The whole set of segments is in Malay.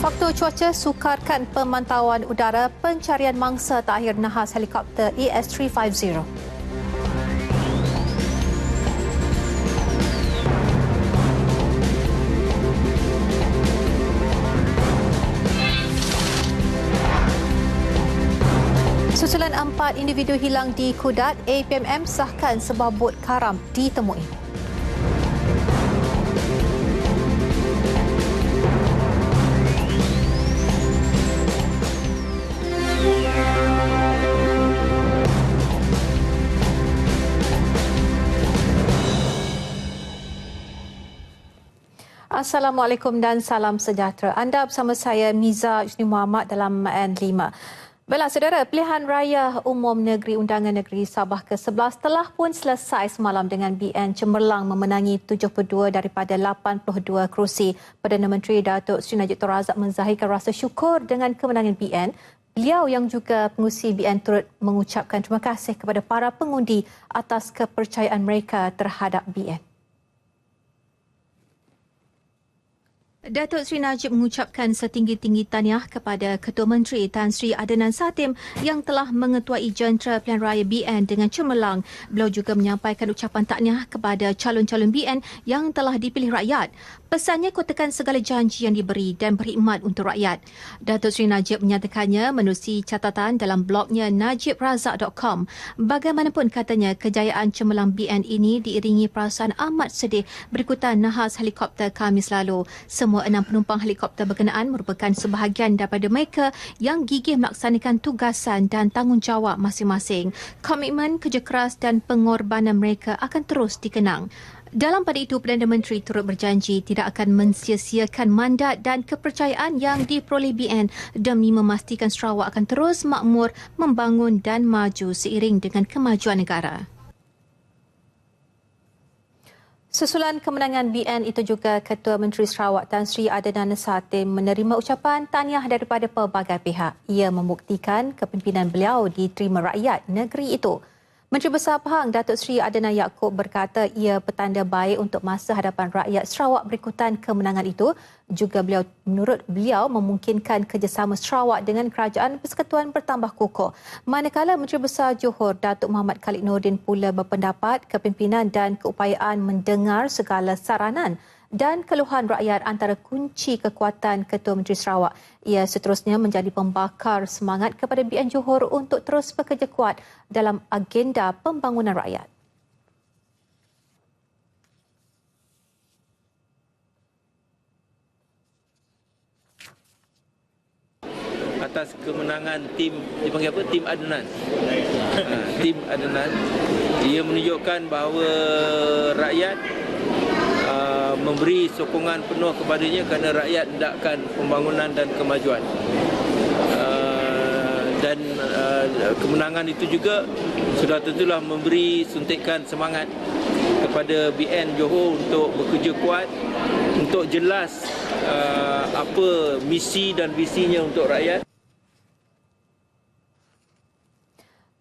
Faktor cuaca sukarkan pemantauan udara pencarian mangsa terakhir nahas helikopter AS350. Susulan 4 individu hilang di Kudat, APMM sahkan sebuah bot karam ditemui. Assalamualaikum dan salam sejahtera. Anda bersama saya Miza Usni Muhammad dalam N5. Baiklah saudara, pilihan raya umum negeri Undangan Negeri Sabah ke-11 telah pun selesai semalam dengan BN cemerlang memenangi 72 daripada 82 kerusi. Perdana Menteri Datuk Seri Najib Tun Razak menzahirkan rasa syukur dengan kemenangan BN. Beliau yang juga pengurusi BN turut mengucapkan terima kasih kepada para pengundi atas kepercayaan mereka terhadap BN. Datuk Seri Najib mengucapkan setinggi-tinggi tahniah kepada Ketua Menteri Tan Sri Adnan Satim yang telah mengetuai jentera pilihan raya BN dengan cemerlang. Beliau juga menyampaikan ucapan tahniah kepada calon-calon BN yang telah dipilih rakyat. Pesannya kotakan segala janji yang diberi dan berkhidmat untuk rakyat. Datuk Seri Najib menyatakannya menerusi catatan dalam blognya najibrazak.com. Bagaimanapun katanya, kejayaan cemerlang BN ini diiringi perasaan amat sedih berikutan nahas helikopter Khamis lalu. Semua 6 penumpang helikopter berkenaan merupakan sebahagian daripada mereka yang gigih melaksanakan tugasan dan tanggungjawab masing-masing. Komitmen, kerja keras dan pengorbanan mereka akan terus dikenang. Dalam pada itu, Perdana Menteri turut berjanji tidak akan mensia-siakan mandat dan kepercayaan yang diperoleh BN demi memastikan Sarawak akan terus makmur, membangun dan maju seiring dengan kemajuan negara. Susulan kemenangan BN itu juga Ketua Menteri Sarawak Tan Sri Adnan Satim menerima ucapan tahniah daripada pelbagai pihak. Ia membuktikan kepimpinan beliau diterima rakyat negeri itu. Menteri Besar Pahang Datuk Seri Adnan Yaakob berkata ia petanda baik untuk masa hadapan rakyat Sarawak berikutan kemenangan itu. Juga menurut beliau memungkinkan kerjasama Sarawak dengan Kerajaan Persekutuan bertambah kukuh. Manakala Menteri Besar Johor Datuk Muhammad Khalid Nordin pula berpendapat kepimpinan dan keupayaan mendengar segala saranan dan keluhan rakyat antara kunci kekuatan Ketua Menteri Sarawak. Ia seterusnya menjadi pembakar semangat kepada BN Johor untuk terus bekerja kuat dalam agenda pembangunan rakyat. Atas kemenangan tim, dipanggil apa? Tim Adnan. Tim Adnan. Ia menunjukkan bahawa rakyat memberi sokongan penuh kepadanya kerana rakyat hendakkan pembangunan dan kemajuan. Dan kemenangan itu juga sudah tentulah memberi suntikan semangat kepada BN Johor untuk bekerja kuat, untuk jelas apa misi dan visinya untuk rakyat.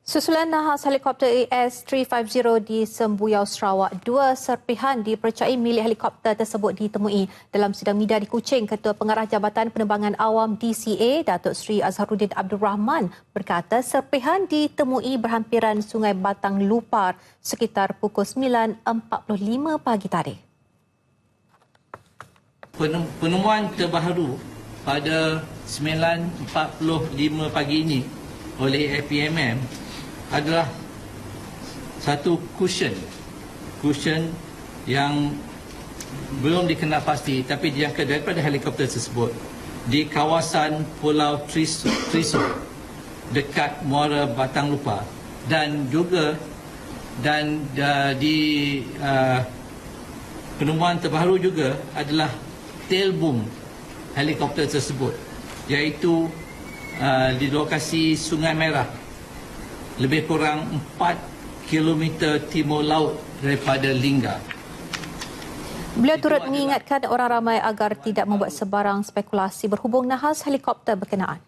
Susulan nahas helikopter AS350 di Sembuyau Sarawak, 2 serpihan dipercayai milik helikopter tersebut ditemui. Dalam sidang media di Kuching, Ketua Pengarah Jabatan Penerbangan Awam DCA, Datuk Seri Azharuddin Abdul Rahman berkata serpihan ditemui berhampiran Sungai Batang Lupar sekitar pukul 9.45 pagi tadi. Penemuan terbaru pada 9.45 pagi ini oleh APMM adalah satu cushion yang belum dikenal pasti tapi dijangka daripada helikopter tersebut di kawasan Pulau Triso dekat Muara Batang Lupar dan di penemuan terbaru juga adalah tail boom helikopter tersebut, iaitu di lokasi Sungai Merah lebih kurang 4 km timur laut daripada Lingga. Beliau turut mengingatkan orang ramai agar tidak membuat sebarang spekulasi berhubung nahas helikopter berkenaan.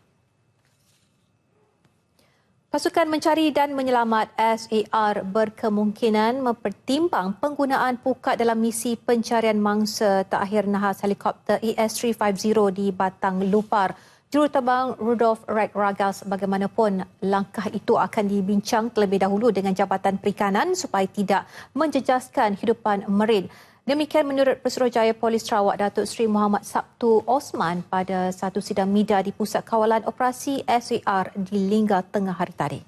Pasukan Mencari dan Menyelamat SAR berkemungkinan mempertimbang penggunaan pukat dalam misi pencarian mangsa terakhir nahas helikopter ES-350 di Batang Lupar. Juruterbang Rudolf Reich-Ragas bagaimanapun langkah itu akan dibincang terlebih dahulu dengan Jabatan Perikanan supaya tidak menjejaskan hidupan marin. Demikian menurut Pesuruhjaya Polis Sarawak Datuk Seri Muhammad Sabtu Osman pada satu sidang media di Pusat Kawalan Operasi SAR di Lingga tengah hari tadi.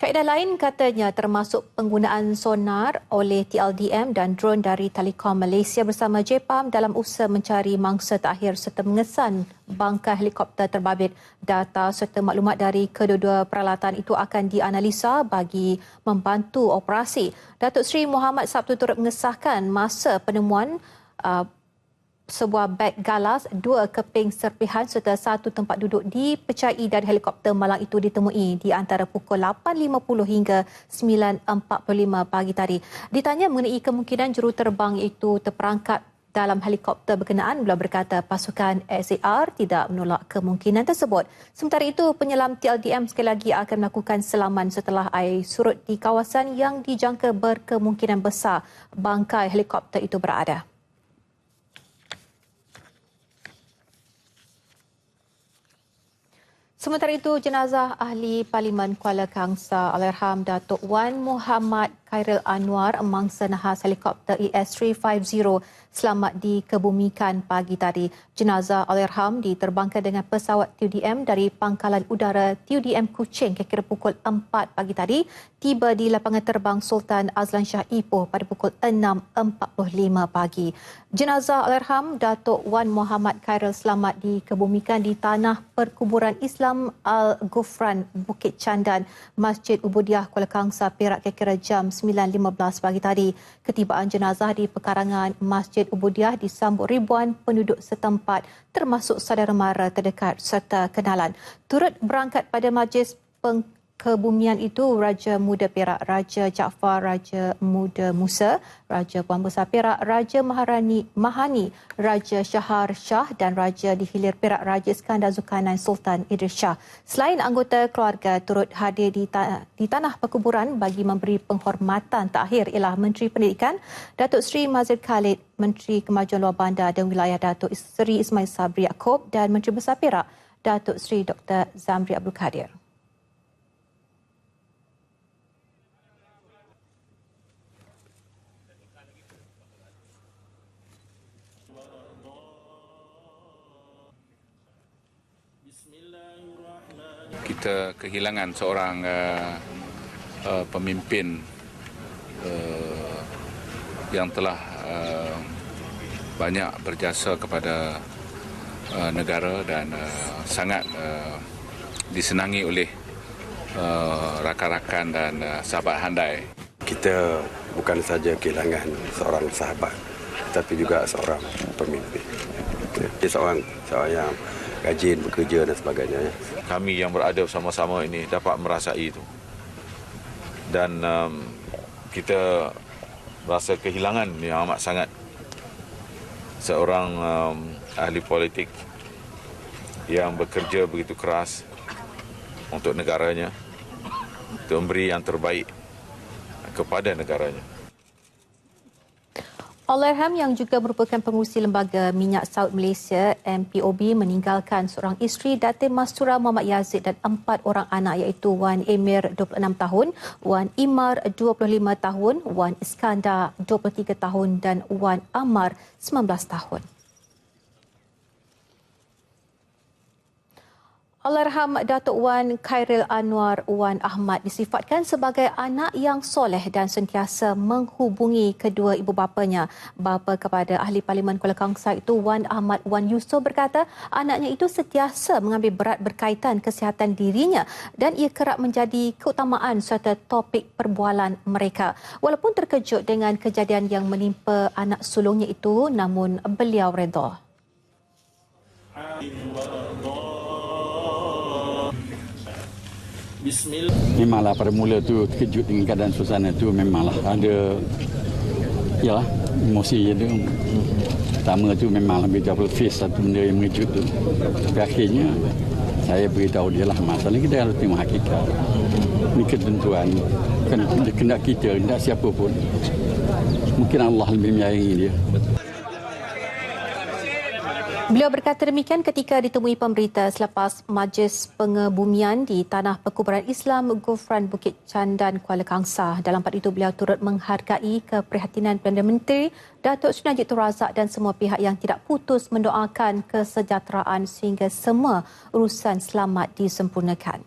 Kaedah lain katanya termasuk penggunaan sonar oleh TLDM dan drone dari Telekom Malaysia bersama JPAM dalam usaha mencari mangsa terakhir serta mengesan bangkai helikopter terbabit. Data serta maklumat dari kedua-dua peralatan itu akan dianalisa bagi membantu operasi. Datuk Seri Muhammad Sabtu turut mengesahkan masa penemuan sebuah beg galas, 2 keping serpihan serta 1 tempat duduk dipercayai dari helikopter malang itu ditemui di antara pukul 8.50 hingga 9.45 pagi tadi. Ditanya mengenai kemungkinan juruterbang itu terperangkap dalam helikopter berkenaan, beliau berkata pasukan SAR tidak menolak kemungkinan tersebut. Sementara itu, penyelam TLDM sekali lagi akan melakukan selaman setelah air surut di kawasan yang dijangka berkemungkinan besar bangkai helikopter itu berada. Sementara itu, jenazah Ahli Parlimen Kuala Kangsar Allahyarham Datuk Wan Muhammad Khairil Anwar mangsa nahas helikopter ES-350 selamat dikebumikan pagi tadi. Jenazah Allahyarham diterbangkan dengan pesawat TUDM dari Pangkalan Udara TUDM Kuching kira-kira pukul 4 pagi tadi, tiba di lapangan terbang Sultan Azlan Shah Ipoh pada pukul 6.45 pagi. Jenazah Allahyarham Datuk Wan Muhammad Khairil selamat dikebumikan di tanah perkuburan Islam Al-Ghufran Bukit Candan, Masjid Ubudiah Kuala Kangsar, Perak kira-kira jam 9.15 pagi tadi. Ketibaan jenazah di pekarangan Masjid Ubudiah disambut ribuan penduduk setempat termasuk saudara mara terdekat serta kenalan. Turut berangkat pada majlis kebumian itu Raja Muda Perak, Raja Jaafar, Raja Muda Musa, Raja Puan Besar Perak, Raja Mahani, Raja Syahar Shah dan Raja di Hilir Perak, Raja Iskandar Zulkarnain Sultan Idris Shah. Selain anggota keluarga turut hadir di tanah perkuburan bagi memberi penghormatan terakhir ialah Menteri Pendidikan Datuk Seri Mazil Khalid, Menteri Kemajuan Luar Bandar dan Wilayah Datuk Seri Ismail Sabri Yaakob dan Menteri Besar Perak Datuk Seri Dr. Zamri Abdul Kadir. Kita kehilangan seorang pemimpin yang telah banyak berjasa kepada negara dan sangat disenangi oleh rakan-rakan dan sahabat handai. Kita bukan saja kehilangan seorang sahabat, tapi juga seorang pemimpin. Dia seorang yang rajin bekerja dan sebagainya. Kami yang berada bersama-sama ini dapat merasai itu. Dan kita rasa kehilangan yang amat sangat seorang ahli politik yang bekerja begitu keras untuk negaranya, untuk memberi yang terbaik kepada negaranya. Allahyarham yang juga merupakan pengurusi Lembaga Minyak Saud Malaysia MPOB meninggalkan seorang isteri Datin Mastura Muhammad Yazid dan 4 orang anak iaitu Wan Emir 26 tahun, Wan Imar 25 tahun, Wan Iskandar 23 tahun dan Wan Amar 19 tahun. Allahyarham Datuk Wan Khairil Anwar Wan Ahmad disifatkan sebagai anak yang soleh dan sentiasa menghubungi kedua ibu bapanya. Bapa kepada Ahli Parlimen Kuala Kangsar itu Wan Ahmad Wan Yusof berkata anaknya itu sentiasa mengambil berat berkaitan kesihatan dirinya dan ia kerap menjadi keutamaan serta topik perbualan mereka. Walaupun terkejut dengan kejadian yang menimpa anak sulungnya itu, namun beliau redha. Memanglah pada mula tu terkejut dengan keadaan suasana tu, memanglah ada yalah emosi je tu. Pertama tu memanglah beautiful face, satu benda yang mengejut tu. Tapi akhirnya saya beritahu dia lah masalah kita harus terima hakikat. Ini ketentuan, bukan kehendak kita, kehendak siapa pun. Mungkin Allah lebih menyayangi dia. Beliau berkata demikian ketika ditemui pemberita selepas majlis pengebumian di Tanah Perkuburan Islam Gufran Bukit Candan, Kuala Kangsar. Dalam part itu, beliau turut menghargai keprihatinan Perdana Menteri Datuk Seri Najib Tun Razak dan semua pihak yang tidak putus mendoakan kesejahteraan sehingga semua urusan selamat disempurnakan.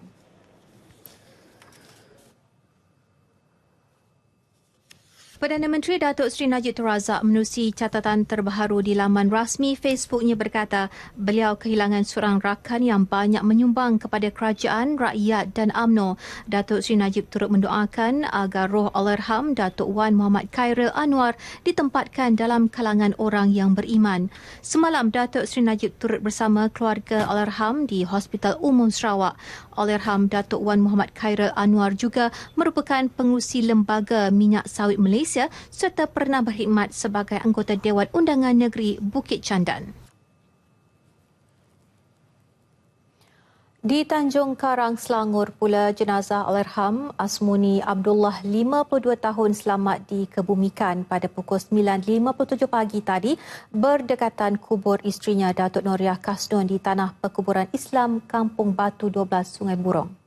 Perdana Menteri Datuk Seri Najib Tun Razak menerusi catatan terbaru di laman rasmi Facebooknya berkata beliau kehilangan seorang rakan yang banyak menyumbang kepada kerajaan, rakyat dan UMNO. Datuk Seri Najib turut mendoakan agar roh Allahyarham Datuk Wan Muhammad Khairil Anwar ditempatkan dalam kalangan orang yang beriman. Semalam, Datuk Seri Najib turut bersama keluarga Allahyarham di Hospital Umum Sarawak. Allahyarham Datuk Wan Muhammad Khairil Anwar juga merupakan pengurusi Lembaga Minyak Sawit Malaysia serta pernah berkhidmat sebagai anggota Dewan Undangan Negeri Bukit Candan. Di Tanjung Karang, Selangor pula, jenazah Allahyarham Asmuni Abdullah 52 tahun selamat dikebumikan pada pukul 9.57 pagi tadi berdekatan kubur isterinya Datuk Noriah Kasnun di Tanah Perkuburan Islam Kampung Batu 12 Sungai Burong.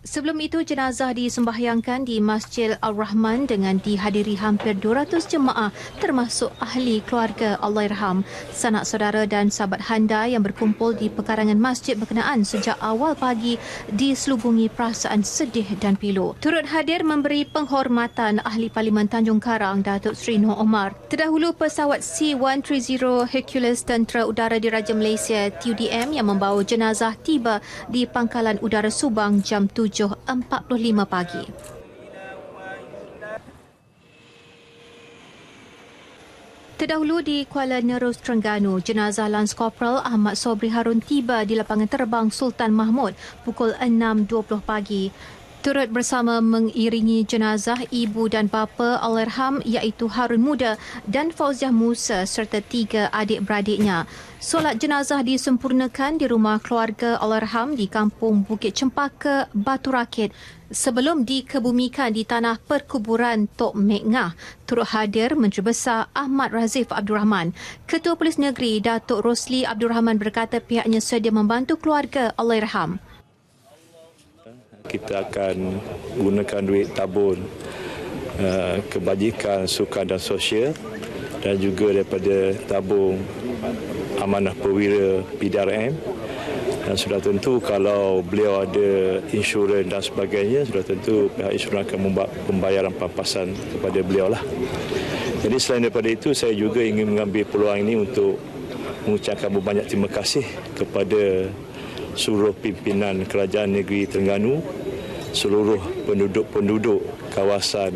Sebelum itu, jenazah disembahyangkan di Masjid Al-Rahman dengan dihadiri hampir 200 jemaah termasuk ahli keluarga Allahyarham, sanak saudara dan sahabat handai yang berkumpul di pekarangan masjid berkenaan sejak awal pagi diselubungi perasaan sedih dan pilu. Turut hadir memberi penghormatan Ahli Parlimen Tanjung Karang Datuk Seri Noh Omar. Terdahulu, pesawat C-130 Hercules Tentera Udara Diraja Malaysia TUDM yang membawa jenazah tiba di Pangkalan Udara Subang jam 7.45 pagi. Terdahulu di Kuala Nerus, Terengganu, jenazah Lance Corporal Ahmad Sobri Harun tiba di lapangan terbang Sultan Mahmud pukul 6.20 pagi. Turut bersama mengiringi jenazah ibu dan bapa Allahyarham iaitu Harun Muda dan Fauziah Musa serta 3 adik-beradiknya. Solat jenazah disempurnakan di rumah keluarga Allahyarham di Kampung Bukit Cempaka, Batu Rakit sebelum dikebumikan di Tanah Perkuburan Tok Mek Ngah. Turut hadir Menteri Besar Ahmad Razif Abdul Rahman. Ketua Polis Negeri Datuk Rosli Abdul Rahman berkata pihaknya sedia membantu keluarga Allahyarham. Kita akan gunakan duit tabung kebajikan sukan dan sosial dan juga daripada tabung amanah perwira PDRM, dan sudah tentu kalau beliau ada insurans dan sebagainya, sudah tentu pihak insurans akan membuat pembayaran pampasan kepada beliau lah. Jadi selain daripada itu, saya juga ingin mengambil peluang ini untuk mengucapkan banyak terima kasih kepada seluruh pimpinan Kerajaan Negeri Terengganu, seluruh penduduk kawasan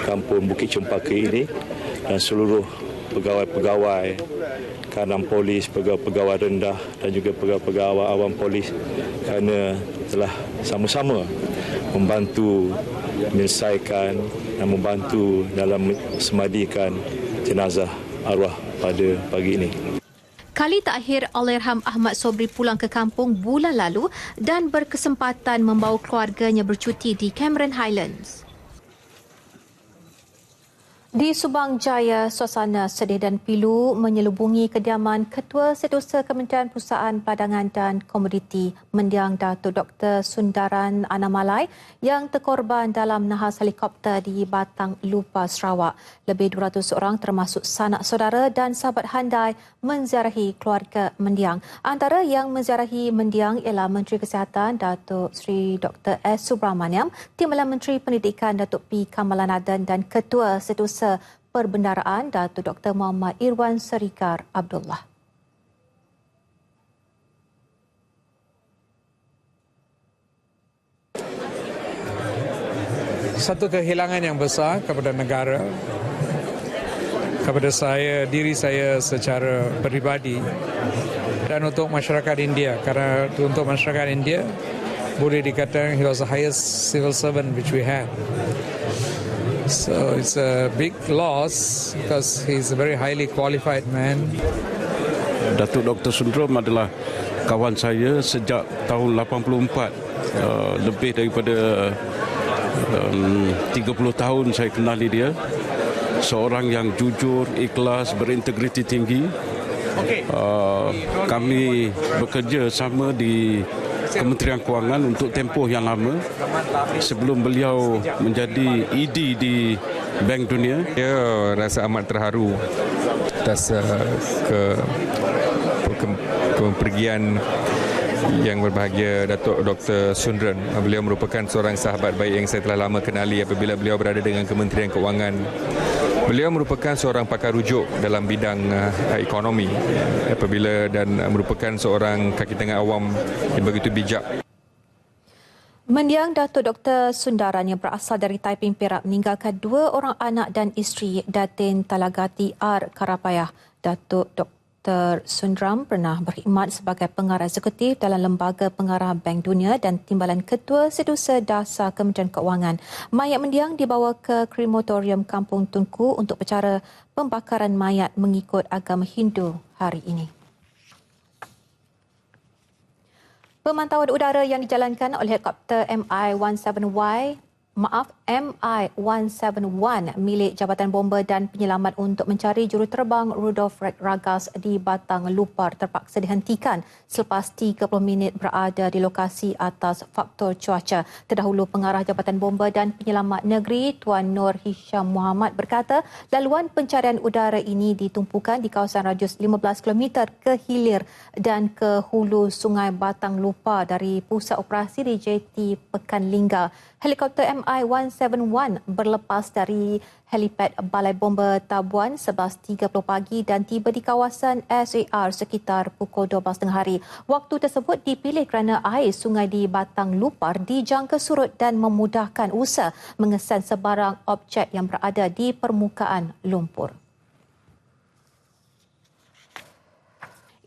Kampung Bukit Cempaka ini dan seluruh pegawai-pegawai kanan polis, pegawai-pegawai rendah dan juga pegawai-pegawai awam polis kerana telah sama-sama membantu menyelesaikan dan membantu dalam semadikan jenazah arwah pada pagi ini. Kali terakhir Allahyarham Ahmad Sobri pulang ke kampung bulan lalu dan berkesempatan membawa keluarganya bercuti di Cameron Highlands. Di Subang Jaya, suasana sedih dan pilu menyelubungi kediaman Ketua Setiausaha Kementerian Perusahaan Padangan dan Komoditi Mendiang Datuk Dr. Sundaran Anamalai yang terkorban dalam nahas helikopter di Batang Lupa, Sarawak. Lebih 200 orang termasuk sanak saudara dan sahabat handai menziarahi keluarga mendiang. Antara yang menziarahi mendiang ialah Menteri Kesihatan Datuk Seri Dr. S. Subramaniam, Timbalan Menteri Pendidikan Datuk P. Kamalanan dan Ketua Setiausaha Perbendaraan Datuk Dr. Muhammad Irwan Serikar Abdullah. Satu kehilangan yang besar kepada negara, kepada saya, diri saya secara peribadi dan untuk masyarakat India, kerana untuk masyarakat India boleh dikatakan he was the highest civil servant which we had. So it's a big loss because he's a very highly qualified man. Datuk Dr. Sundram adalah kawan saya sejak tahun 84. Lebih daripada 30 tahun saya kenali dia. Seorang yang jujur, ikhlas, berintegriti tinggi. Kami bekerja sama di Kementerian Kewangan untuk tempoh yang lama sebelum beliau menjadi ED di Bank Dunia. Saya rasa amat terharu atas kepergian yang berbahagia Datuk Dr. Sundram. Beliau merupakan seorang sahabat baik yang saya telah lama kenali apabila beliau berada dengan Kementerian Kewangan. Beliau merupakan seorang pakar rujuk dalam bidang ekonomi apabila dan merupakan seorang kaki tangan awam yang begitu bijak. Mendiang Datuk Dr. Sundaran yang berasal dari Taiping Perak meninggalkan 2 orang anak dan isteri Datin Talagati R. Karapayah. Datuk Dr. Sundram pernah berkhidmat sebagai pengarah eksekutif dalam Lembaga Pengarah Bank Dunia dan Timbalan Ketua Setiausaha Dasar Kementerian Keuangan. Mayat mendiang dibawa ke krematorium Kampung Tunku untuk upacara pembakaran mayat mengikut agama Hindu hari ini. Pemantauan udara yang dijalankan oleh helikopter MI-171 milik Jabatan Bomba dan Penyelamat untuk mencari juruterbang Rudolf Ragas di Batang Lupar terpaksa dihentikan selepas 30 minit berada di lokasi atas faktor cuaca. Terdahulu Pengarah Jabatan Bomba dan Penyelamat Negeri Tuan Nur Hisham Muhammad berkata laluan pencarian udara ini ditumpukan di kawasan radius 15 km ke hilir dan ke hulu Sungai Batang Lupar dari pusat operasi di JT Pekan Lingga. Helikopter MI-171 berlepas dari helipad Balai Bomba Tabuan 11.30 pagi dan tiba di kawasan SAR sekitar pukul 12 tengah hari. Waktu tersebut dipilih kerana air sungai di Batang Lupar dijangka surut dan memudahkan usaha mengesan sebarang objek yang berada di permukaan lumpur.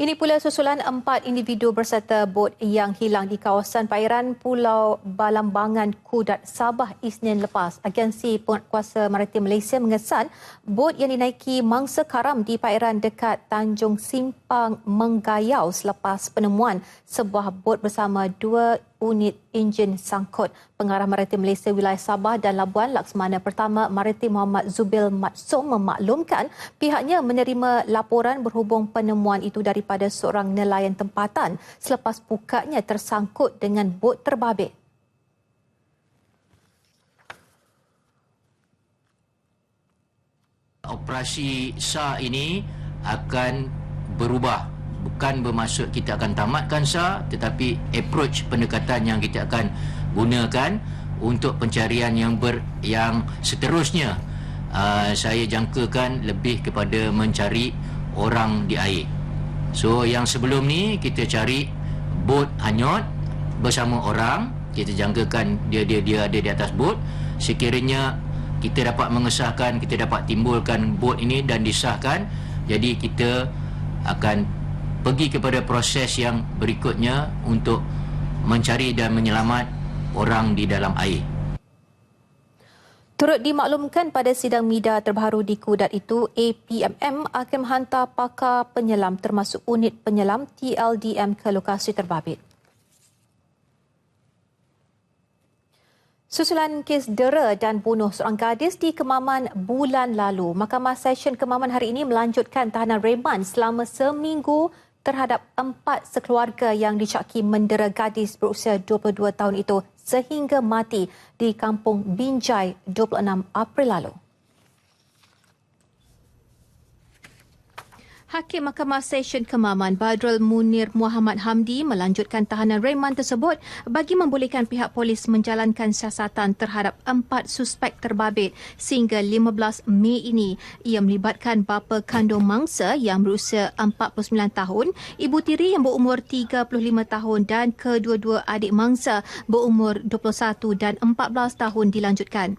Ini pula susulan 4 individu berserta bot yang hilang di kawasan perairan Pulau Balambangan, Kudat, Sabah Isnin lepas. Agensi Penguatkuasa Maritim Malaysia mengesan bot yang dinaiki mangsa karam di perairan dekat Tanjung Simpang menggayau selepas penemuan sebuah bot bersama 2 unit enjin sangkut. Pengarah Maritim Malaysia Wilayah Sabah dan Labuan Laksamana Pertama Maritim Muhammad Zubil Matsum memaklumkan pihaknya menerima laporan berhubung penemuan itu daripada seorang nelayan tempatan selepas pukatnya tersangkut dengan bot terbabit. Operasi SAR ini akan berubah. Bukan bermaksud kita akan tamatkan SAR, tetapi approach pendekatan yang kita akan gunakan untuk pencarian yang seterusnya. Saya jangkakan lebih kepada mencari orang di air. So yang sebelum ni kita cari bot hanyut bersama orang, kita jangkakan dia ada di atas bot. Sekiranya kita dapat mengesahkan, kita dapat timbulkan bot ini dan disahkan, jadi kita akan pergi kepada proses yang berikutnya untuk mencari dan menyelamat orang di dalam air. Turut dimaklumkan pada sidang media terbaru di Kudat itu, APMM akan menghantar pakar penyelam termasuk unit penyelam TLDM ke lokasi terbabit. Susulan kes dera dan bunuh seorang gadis di Kemaman bulan lalu, Mahkamah Session Kemaman hari ini melanjutkan tahanan reman selama seminggu terhadap 4 sekeluarga yang disyaki mendera gadis berusia 22 tahun itu sehingga mati di Kampung Binjai 26 April lalu. Hakim Mahkamah Session Kemaman Badrul Munir Muhammad Hamdi melanjutkan tahanan reman tersebut bagi membolehkan pihak polis menjalankan siasatan terhadap 4 suspek terbabit sehingga 15 Mei ini. Ia melibatkan bapa kandung mangsa yang berusia 49 tahun, ibu tiri yang berumur 35 tahun dan kedua-dua adik mangsa berumur 21 dan 14 tahun dilanjutkan.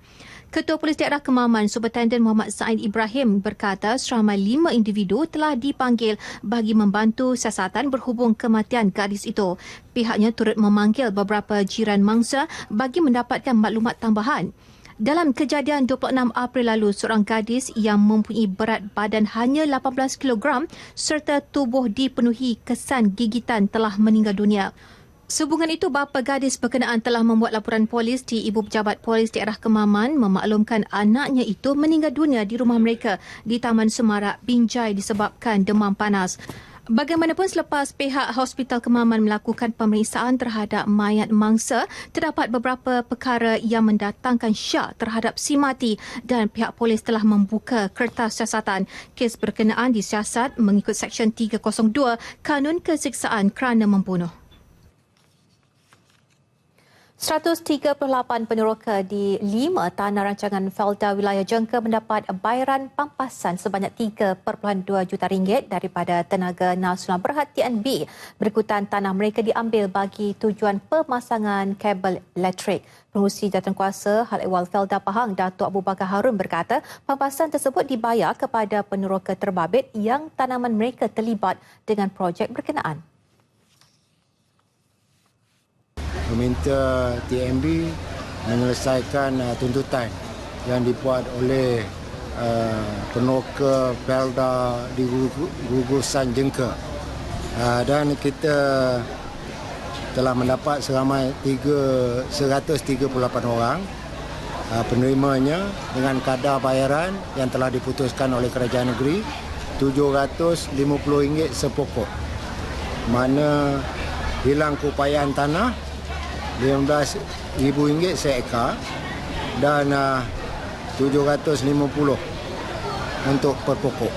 Ketua Polis Daerah Kemaman, Superintendent Muhammad Said Ibrahim berkata seramai 5 individu telah dipanggil bagi membantu siasatan berhubung kematian gadis itu. Pihaknya turut memanggil beberapa jiran mangsa bagi mendapatkan maklumat tambahan. Dalam kejadian 26 April lalu, seorang gadis yang mempunyai berat badan hanya 18 kg serta tubuh dipenuhi kesan gigitan telah meninggal dunia. Sehubungan itu, bapa gadis berkenaan telah membuat laporan polis di Ibu Pejabat Polis Daerah Kemaman memaklumkan anaknya itu meninggal dunia di rumah mereka di Taman Semarak, Binjai disebabkan demam panas. Bagaimanapun, selepas pihak Hospital Kemaman melakukan pemeriksaan terhadap mayat mangsa, terdapat beberapa perkara yang mendatangkan syak terhadap si mati dan pihak polis telah membuka kertas siasatan. Kes berkenaan disiasat mengikut Seksyen 302 Kanun Keseksaan kerana Membunuh. 138 peneroka di 5 tanah rancangan Felda wilayah Jengka mendapat bayaran pampasan sebanyak 3.2 juta ringgit daripada Tenaga Nasional Berhad TNB berikutan tanah mereka diambil bagi tujuan pemasangan kabel elektrik. Pengurusi Jawatankuasa Hal Ehwal Felda Pahang, Datuk Abu Bakar Harun berkata, pampasan tersebut dibayar kepada peneroka terbabit yang tanaman mereka terlibat dengan projek berkenaan. Meminta TNB menyelesaikan tuntutan yang dibuat oleh peneroka Felda di gugusan Jengka, dan kita telah mendapat seramai 138 orang penerimanya dengan kadar bayaran yang telah diputuskan oleh Kerajaan Negeri RM750 sepokok, mana hilang keupayaan tanah RM15,000 seekar dan 750 untuk per pokok.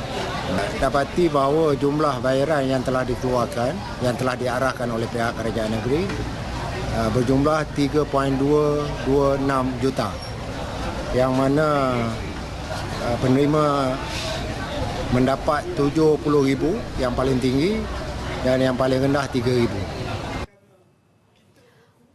Dapati bahawa jumlah bayaran yang telah dikeluarkan, yang telah diarahkan oleh pihak Kerajaan Negeri berjumlah 3.226 juta, yang mana penerima mendapat 70,000 yang paling tinggi dan yang paling rendah 3,000.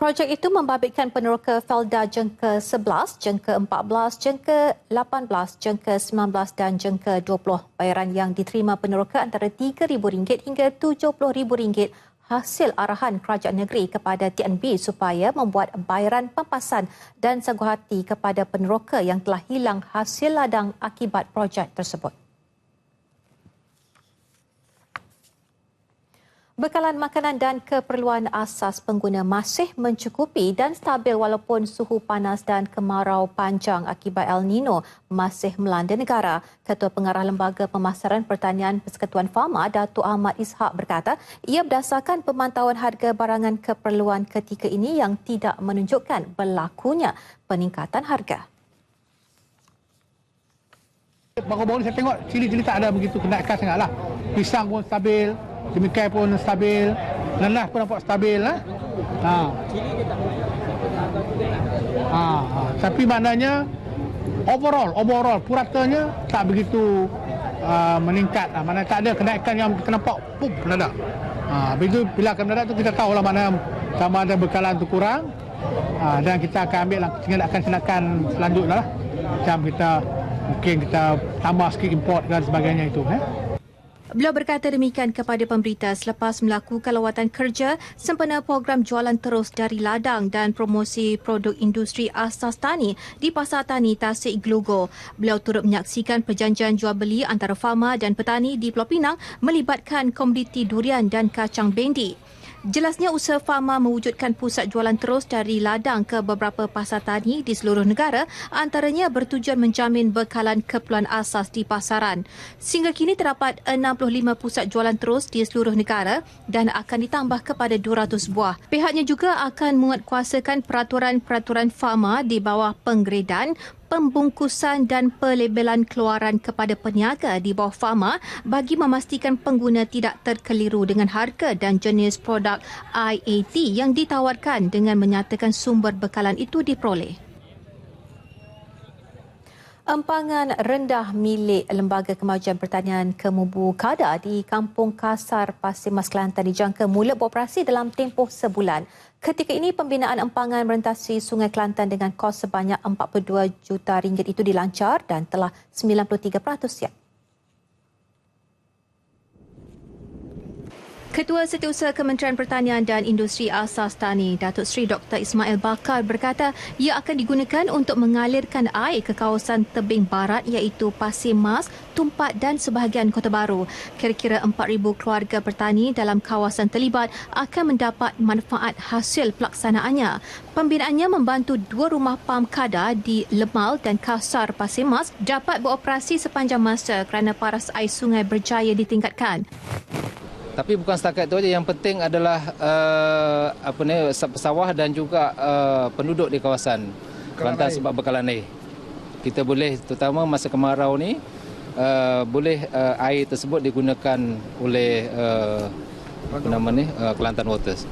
Projek itu membabitkan peneroka Felda Jengka 11, Jengka 14, Jengka 18, Jengka 19 dan Jengka 20. Bayaran yang diterima peneroka antara RM3,000 hingga RM70,000 hasil arahan Kerajaan Negeri kepada TNB supaya membuat bayaran pampasan dan sanggup hati kepada peneroka yang telah hilang hasil ladang akibat projek tersebut. Bekalan makanan dan keperluan asas pengguna masih mencukupi dan stabil walaupun suhu panas dan kemarau panjang akibat El Nino masih melanda negara. Ketua Pengarah Lembaga Pemasaran Pertanian Persekutuan Fama, Datuk Ahmad Ishak berkata, ia berdasarkan pemantauan harga barangan keperluan ketika ini yang tidak menunjukkan berlakunya peningkatan harga. Baru-baru saya tengok cili-cili tak ada begitu kenaikan sangatlah. Pisang pun stabil, cemikai pun stabil, nanas pun nampak stabil lah. Tapi maknanya overall puratanya tak begitu meningkat. Mana tak ada kenaikan yang kita nampak pum mendadak. Begitu bila akan mendadak tu kita tahulah mana sama ada bekalan tu kurang, dan kita akan ambil tindakan selanjutnya lah. Macam mungkin kita tambah sikit import dan sebagainya itu. Beliau berkata demikian kepada pemberita selepas melakukan lawatan kerja sempena program jualan terus dari ladang dan promosi produk industri asas tani di Pasar Tani Tasik Glugo. Beliau turut menyaksikan perjanjian jual beli antara farma dan petani di Pulau Pinang melibatkan komoditi durian dan kacang bendi. Jelasnya usaha farma mewujudkan pusat jualan terus dari ladang ke beberapa pasar tani di seluruh negara, antaranya bertujuan menjamin bekalan keperluan asas di pasaran. Sehingga kini terdapat 65 pusat jualan terus di seluruh negara dan akan ditambah kepada 200 buah. Pihaknya juga akan menguatkuasakan peraturan-peraturan farma di bawah penggredan, pembungkusan dan pelabelan keluaran kepada peniaga di bawah farma bagi memastikan pengguna tidak terkeliru dengan harga dan jenis produk IAT yang ditawarkan dengan menyatakan sumber bekalan itu diperoleh. Empangan rendah milik Lembaga Kemajuan Pertanian Kemubu Kada di Kampung Kasar Pasir Mas Kelantan dijangka mula beroperasi dalam tempoh sebulan. Ketika ini, pembinaan empangan merentasi Sungai Kelantan dengan kos sebanyak RM42 juta itu dilancar dan telah 93% siap. Ketua Setiausaha Kementerian Pertanian dan Industri Asas Tani, Datuk Seri Dr. Ismail Bakar berkata ia akan digunakan untuk mengalirkan air ke kawasan tebing barat iaitu Pasir Mas, Tumpat dan sebahagian Kota Baru. Kira-kira 4,000 keluarga bertani dalam kawasan terlibat akan mendapat manfaat hasil pelaksanaannya. Pembinaannya membantu 2 rumah pam kadar di Lemal dan Kasar Pasir Mas dapat beroperasi sepanjang masa kerana paras air sungai berjaya ditingkatkan. Tapi bukan setakat itu saja, yang penting adalah pesawah dan juga penduduk di kawasan Kelantan sebab bekalan air. Kita boleh, terutama masa kemarau ni, boleh air tersebut digunakan oleh Kelantan Waters.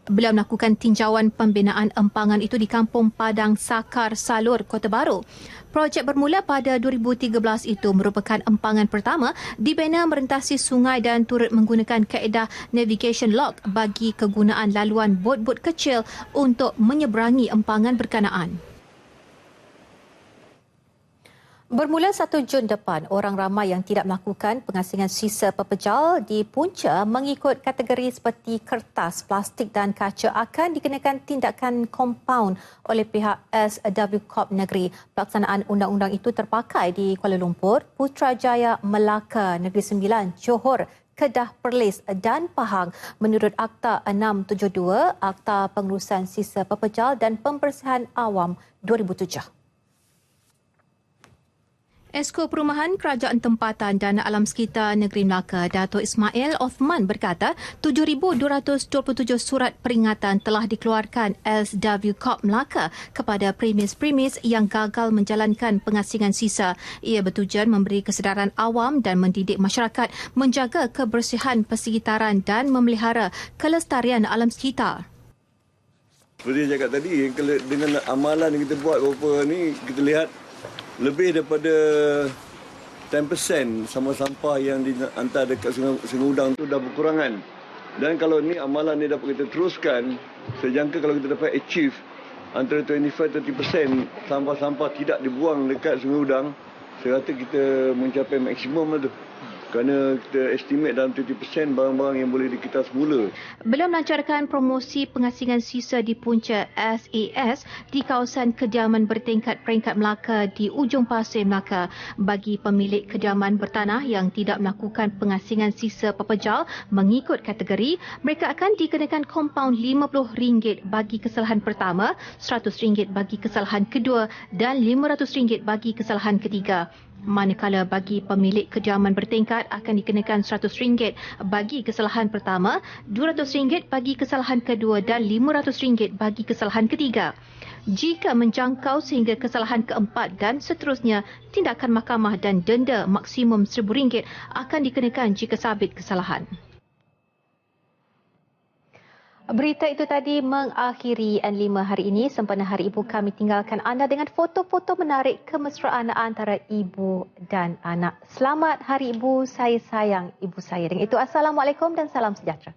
Beliau melakukan tinjauan pembinaan empangan itu di Kampung Padang Sakar Salur, Kota Baru. Projek bermula pada 2013 itu merupakan empangan pertama dibina merentasi sungai dan turut menggunakan kaedah navigation lock bagi kegunaan laluan bot-bot kecil untuk menyeberangi empangan berkenaan. Bermula 1 Jun depan, orang ramai yang tidak melakukan pengasingan sisa pepejal di punca mengikut kategori seperti kertas, plastik dan kaca akan dikenakan tindakan kompaun oleh pihak SW Corp Negeri. Pelaksanaan undang-undang itu terpakai di Kuala Lumpur, Putrajaya, Melaka, Negeri Sembilan, Johor, Kedah Perlis dan Pahang menurut Akta 672, Akta Pengurusan Sisa Pepejal dan Pembersihan Awam 2007. Esko Perumahan Kerajaan Tempatan dan Alam Sekitar Negeri Melaka, Datuk Ismail Othman berkata 7,227 surat peringatan telah dikeluarkan SW Corp Melaka kepada premis-premis yang gagal menjalankan pengasingan sisa. Ia bertujuan memberi kesedaran awam dan mendidik masyarakat menjaga kebersihan persekitaran dan memelihara kelestarian alam sekitar. Seperti yang cakap tadi, dengan amalan yang kita buat beberapa ni, kita lihat lebih daripada 10% sampah-sampah yang dihantar dekat Sungai Udang tu dah berkurangan. Dan kalau ni amalan ni dapat kita teruskan, saya jangka kalau kita dapat achieve antara 25-30% sampah-sampah tidak dibuang dekat Sungai Udang, saya kata kita mencapai maksimum lah tu. Kerana kita estimate dalam 20% barang-barang yang boleh dikita semula. Beliau melancarkan promosi pengasingan sisa di punca SAS di kawasan kediaman bertingkat peringkat Melaka di ujung pasir Melaka. Bagi pemilik kediaman bertanah yang tidak melakukan pengasingan sisa pepejal mengikut kategori, mereka akan dikenakan kompaun RM50 bagi kesalahan pertama, RM100 bagi kesalahan kedua dan RM500 bagi kesalahan ketiga. Manakala bagi pemilik kediaman bertingkat akan dikenakan RM100 bagi kesalahan pertama, RM200 bagi kesalahan kedua dan RM500 bagi kesalahan ketiga. Jika menjangkau sehingga kesalahan keempat dan seterusnya, tindakan mahkamah dan denda maksimum RM1,000 akan dikenakan jika sabit kesalahan. Berita itu tadi mengakhiri N5 hari ini. Sempena Hari Ibu, kami tinggalkan anda dengan foto-foto menarik kemesraan antara ibu dan anak. Selamat Hari Ibu, saya sayang ibu saya. Dengan itu, Assalamualaikum dan salam sejahtera.